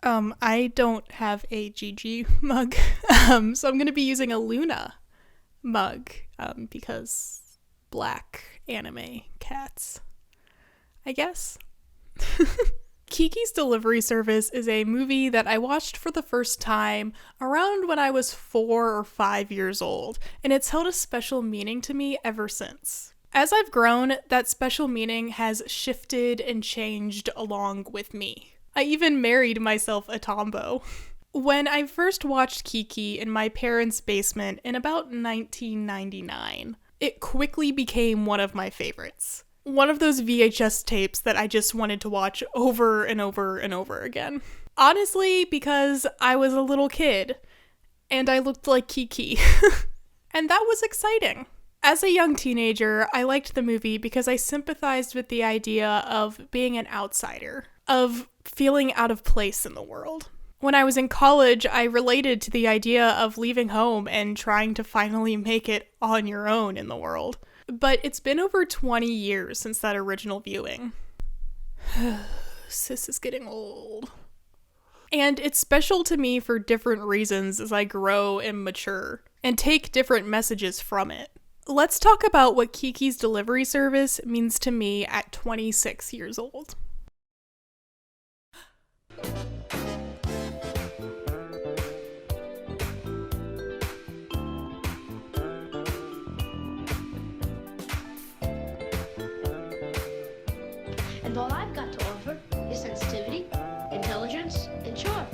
I don't have a Gigi mug, so I'm gonna be using a Luna mug, because black anime cats, I guess. Kiki's Delivery Service is a movie that I watched for the first time around when I was 4 or 5 years old, and it's held a special meaning to me ever since. As I've grown, that special meaning has shifted and changed along with me. I even married myself a tombo. When I first watched Kiki in my parents' basement in about 1999, it quickly became one of my favorites. One of those VHS tapes that I just wanted to watch over and over and over again. Honestly, because I was a little kid, and I looked like Kiki. And that was exciting. As a young teenager, I liked the movie because I sympathized with the idea of being an outsider, of feeling out of place in the world. When I was in college, I related to the idea of leaving home and trying to finally make it on your own in the world. But it's been over 20 years since that original viewing. Sis is getting old. And it's special to me for different reasons as I grow and mature, and take different messages from it. Let's talk about what Kiki's Delivery Service means to me at 26 years old. And all I've got to offer is sensitivity, intelligence, and charm.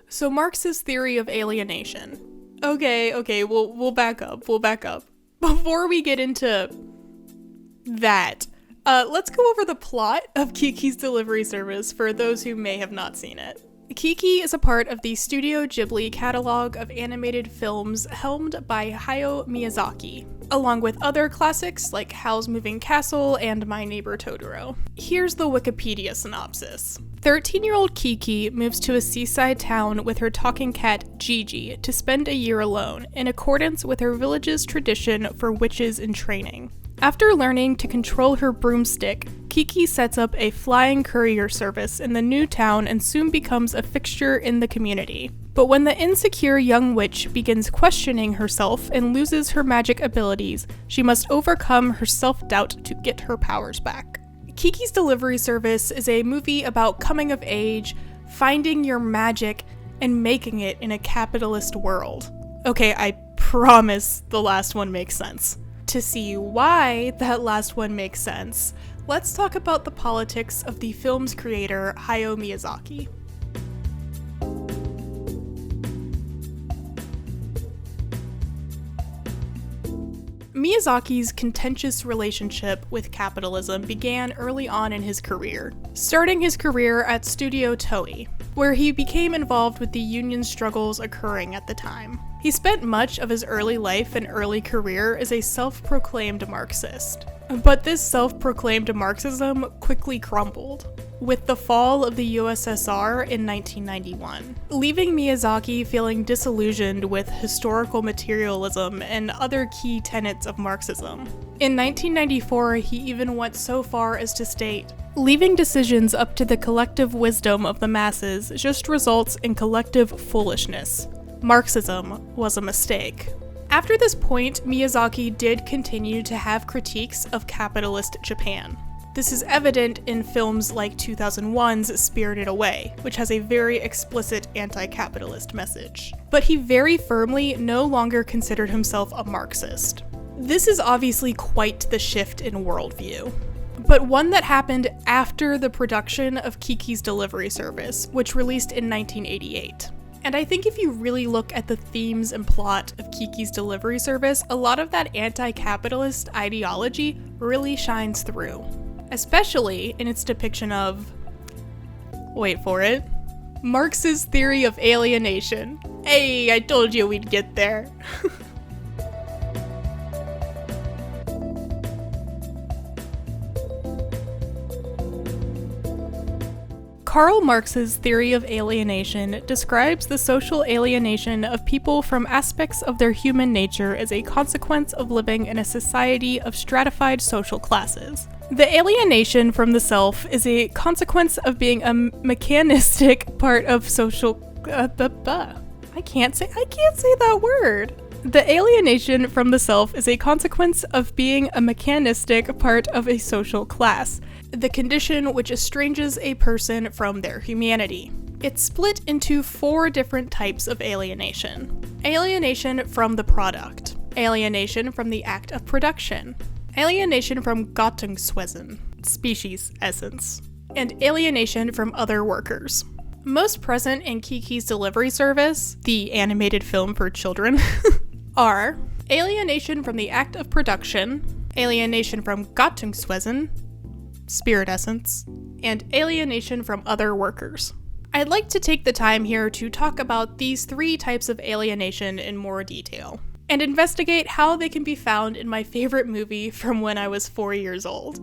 So Marx's theory of alienation. Okay, we'll back up. Before we get into that, let's go over the plot of Kiki's Delivery Service for those who may have not seen it. Kiki is a part of the Studio Ghibli catalog of animated films helmed by Hayao Miyazaki, along with other classics like Howl's Moving Castle and My Neighbor Totoro. Here's the Wikipedia synopsis. 13-year-old Kiki moves to a seaside town with her talking cat Gigi to spend a year alone, in accordance with her village's tradition for witches in training. After learning to control her broomstick, Kiki sets up a flying courier service in the new town and soon becomes a fixture in the community. But when the insecure young witch begins questioning herself and loses her magic abilities, she must overcome her self-doubt to get her powers back. Kiki's Delivery Service is a movie about coming of age, finding your magic, and making it in a capitalist world. Okay, I promise the last one makes sense. To see why that last one makes sense, let's talk about the politics of the film's creator, Hayao Miyazaki. Miyazaki's contentious relationship with capitalism began early on in his career, starting his career at Studio Toei, where he became involved with the union struggles occurring at the time. He spent much of his early life and early career as a self-proclaimed Marxist. But this self-proclaimed Marxism quickly crumbled with the fall of the USSR in 1991, leaving Miyazaki feeling disillusioned with historical materialism and other key tenets of Marxism. In 1994, he even went so far as to state, "Leaving decisions up to the collective wisdom of the masses just results in collective foolishness. Marxism was a mistake." After this point, Miyazaki did continue to have critiques of capitalist Japan. This is evident in films like 2001's Spirited Away, which has a very explicit anti-capitalist message. But he very firmly no longer considered himself a Marxist. This is obviously quite the shift in worldview, but one that happened after the production of Kiki's Delivery Service, which released in 1988. And I think if you really look at the themes and plot of Kiki's Delivery Service, a lot of that anti-capitalist ideology really shines through. Especially in its depiction of, wait for it, Marx's theory of alienation. Hey, I told you we'd get there. Karl Marx's theory of alienation describes the social alienation of people from aspects of their human nature as a consequence of living in a society of stratified social classes. The alienation from the self is a consequence of being a mechanistic part of social... I can't say that word. The alienation from the self is a consequence of being a mechanistic part of a social class, the condition which estranges a person from their humanity. It's split into 4 different types of alienation. Alienation from the product, alienation from the act of production, alienation from Gattungswesen, species essence, and alienation from other workers. Most present in Kiki's delivery service, the animated film for children, are alienation from the act of production, alienation from Gattungswesen, spirit essence, and alienation from other workers. I'd like to take the time here to talk about these 3 types of alienation in more detail, and investigate how they can be found in my favorite movie from when I was 4 years old.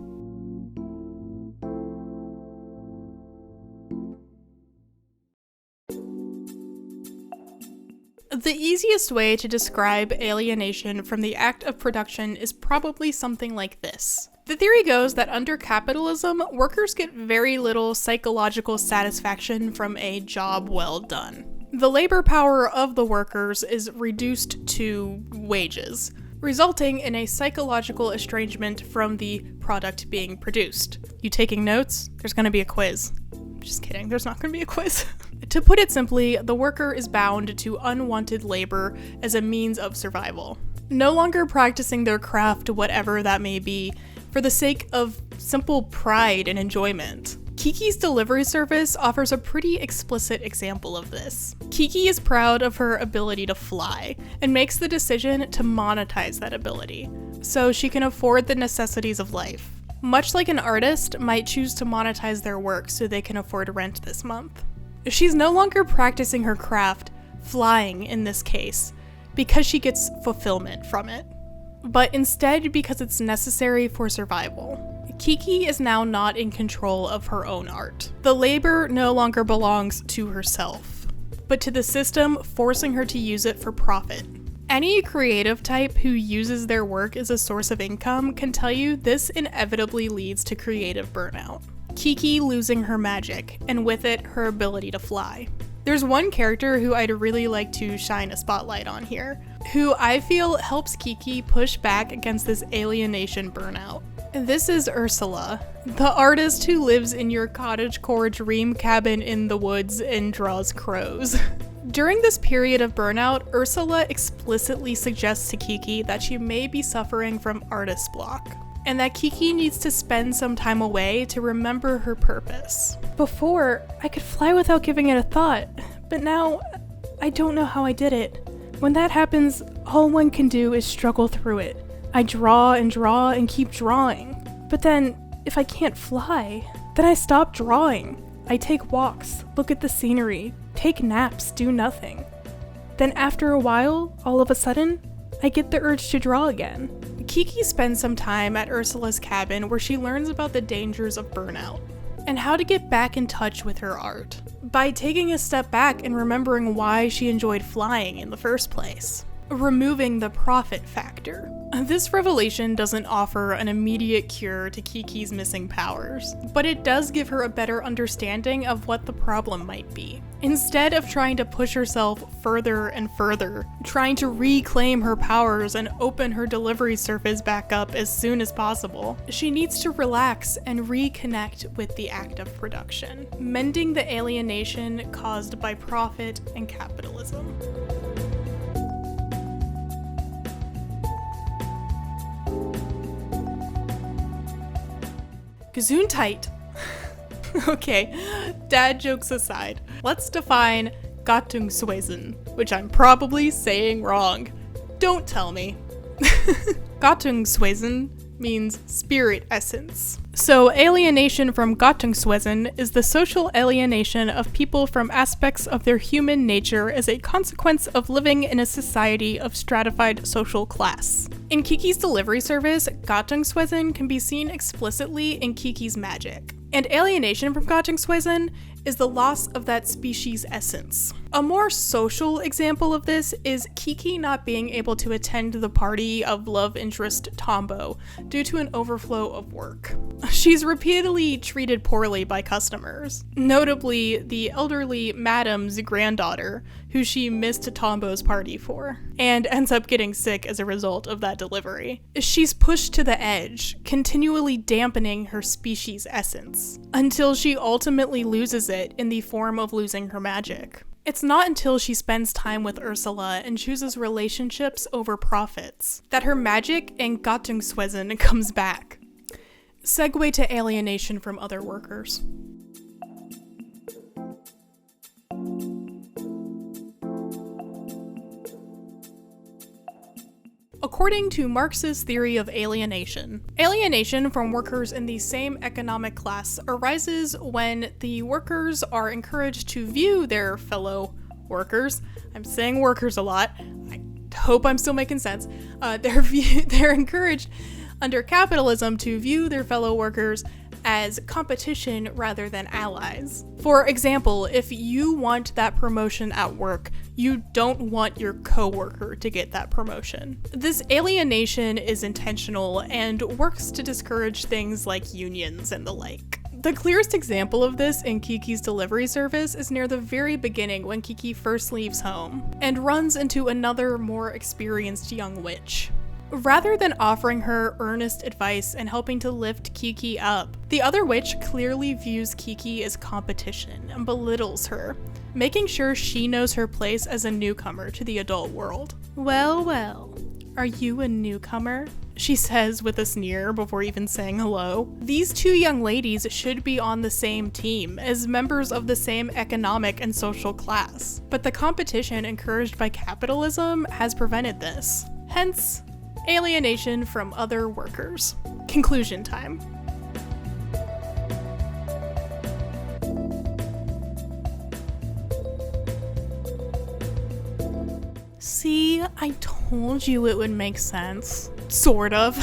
The easiest way to describe alienation from the act of production is probably something like this. The theory goes that under capitalism, workers get very little psychological satisfaction from a job well done. The labor power of the workers is reduced to wages, resulting in a psychological estrangement from the product being produced. You taking notes? There's gonna be a quiz. Just kidding, there's not gonna be a quiz. To put it simply, the worker is bound to unwanted labor as a means of survival, no longer practicing their craft, whatever that may be, for the sake of simple pride and enjoyment. Kiki's delivery service offers a pretty explicit example of this. Kiki is proud of her ability to fly, and makes the decision to monetize that ability, so she can afford the necessities of life. Much like an artist might choose to monetize their work so they can afford rent this month. She's no longer practicing her craft, flying in this case, because she gets fulfillment from it, but instead because it's necessary for survival. Kiki is now not in control of her own art. The labor no longer belongs to herself, but to the system forcing her to use it for profit. Any creative type who uses their work as a source of income can tell you this inevitably leads to creative burnout. Kiki losing her magic, and with it, her ability to fly. There's one character who I'd really like to shine a spotlight on here, who I feel helps Kiki push back against this alienation burnout. This is Ursula, the artist who lives in your cottagecore dream cabin in the woods and draws crows. During this period of burnout, Ursula explicitly suggests to Kiki that she may be suffering from artist block, and that Kiki needs to spend some time away to remember her purpose. Before, I could fly without giving it a thought, but now, I don't know how I did it. When that happens, all one can do is struggle through it. I draw and keep drawing. But then, if I can't fly, then I stop drawing. I take walks, look at the scenery, take naps, do nothing. Then after a while, all of a sudden, I get the urge to draw again. Kiki spends some time at Ursula's cabin where she learns about the dangers of burnout and how to get back in touch with her art by taking a step back and remembering why she enjoyed flying in the first place, removing the profit factor. This revelation doesn't offer an immediate cure to Kiki's missing powers, but it does give her a better understanding of what the problem might be. Instead of trying to push herself further and further, trying to reclaim her powers and open her delivery service back up as soon as possible, she needs to relax and reconnect with the act of production, mending the alienation caused by profit and capitalism. Gesundheit. Okay, dad jokes aside, let's define Gattungswesen, which I'm probably saying wrong. Don't tell me. Gattungswesen means spirit essence. So alienation from Gattungswesen is the social alienation of people from aspects of their human nature as a consequence of living in a society of stratified social class. In Kiki's delivery service, Gattungswesen can be seen explicitly in Kiki's magic. And alienation from Gattungswesen is the loss of that species' essence. A more social example of this is Kiki not being able to attend the party of love interest Tombo due to an overflow of work. She's repeatedly treated poorly by customers, notably the elderly Madam's granddaughter, who she missed Tombo's party for, and ends up getting sick as a result of that delivery. She's pushed to the edge, continually dampening her species' essence, until she ultimately loses it in the form of losing her magic. It's not until she spends time with Ursula and chooses relationships over profits that her magic and Gattungswesen comes back. Segue to alienation from other workers. According to Marx's theory of alienation, alienation from workers in the same economic class arises when the workers are encouraged to view their fellow workers. I'm saying workers a lot. I hope I'm still making sense. They're encouraged under capitalism to view their fellow workers as competition rather than allies. For example, if you want that promotion at work, you don't want your coworker to get that promotion. This alienation is intentional and works to discourage things like unions and the like. The clearest example of this in Kiki's delivery service is near the very beginning when Kiki first leaves home and runs into another, more experienced young witch. Rather than offering her earnest advice and helping to lift Kiki up, the other witch clearly views Kiki as competition and belittles her, making sure she knows her place as a newcomer to the adult world. Well, are you a newcomer? She says with a sneer before even saying hello. These two young ladies should be on the same team as members of the same economic and social class, but the competition encouraged by capitalism has prevented this. Hence, alienation from other workers. Conclusion time. See, I told you it would make sense. Sort of.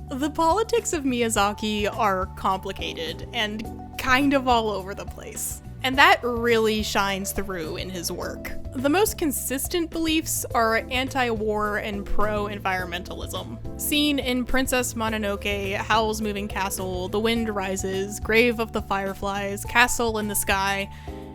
The politics of Miyazaki are complicated and kind of all over the place, and that really shines through in his work. The most consistent beliefs are anti-war and pro-environmentalism, seen in Princess Mononoke, Howl's Moving Castle, The Wind Rises, Grave of the Fireflies, Castle in the Sky,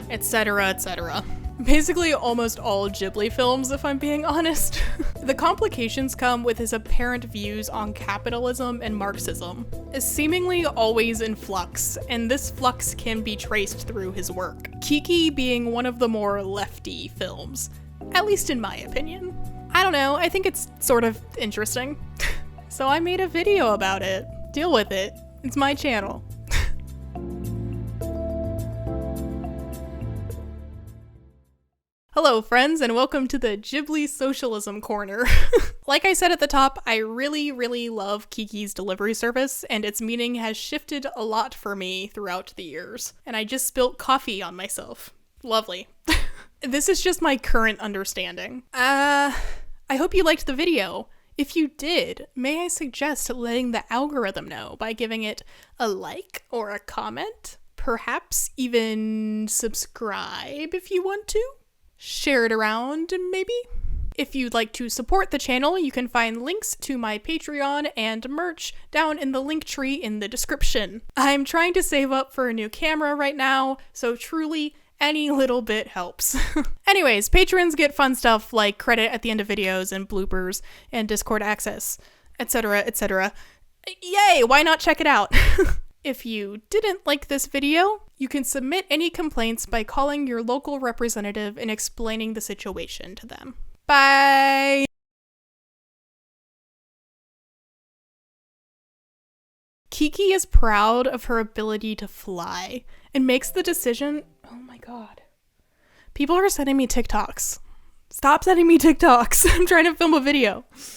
etc., etc. Basically almost all Ghibli films, if I'm being honest. The complications come with his apparent views on capitalism and Marxism, is seemingly always in flux, and this flux can be traced through his work. Kiki being one of the more lefty films, at least in my opinion. I don't know, I think it's sort of interesting. So I made a video about it. Deal with it. It's my channel. Hello friends, and welcome to the Ghibli Socialism Corner. Like I said at the top, I really love Kiki's delivery service, and its meaning has shifted a lot for me throughout the years. And I just spilt coffee on myself. Lovely. This is just my current understanding. I hope you liked the video. If you did, may I suggest letting the algorithm know by giving it a like or a comment? Perhaps even subscribe if you want to? Share it around, maybe? If you'd like to support the channel, you can find links to my Patreon and merch down in the link tree in the description. I'm trying to save up for a new camera right now, so truly, any little bit helps. Anyways, patrons get fun stuff like credit at the end of videos and bloopers and Discord access, etc., etc. Yay, why not check it out? If you didn't like this video, you can submit any complaints by calling your local representative and explaining the situation to them. Bye! Kiki is proud of her ability to fly and makes the decision— oh my god. People are sending me TikToks. Stop sending me TikToks. I'm trying to film a video.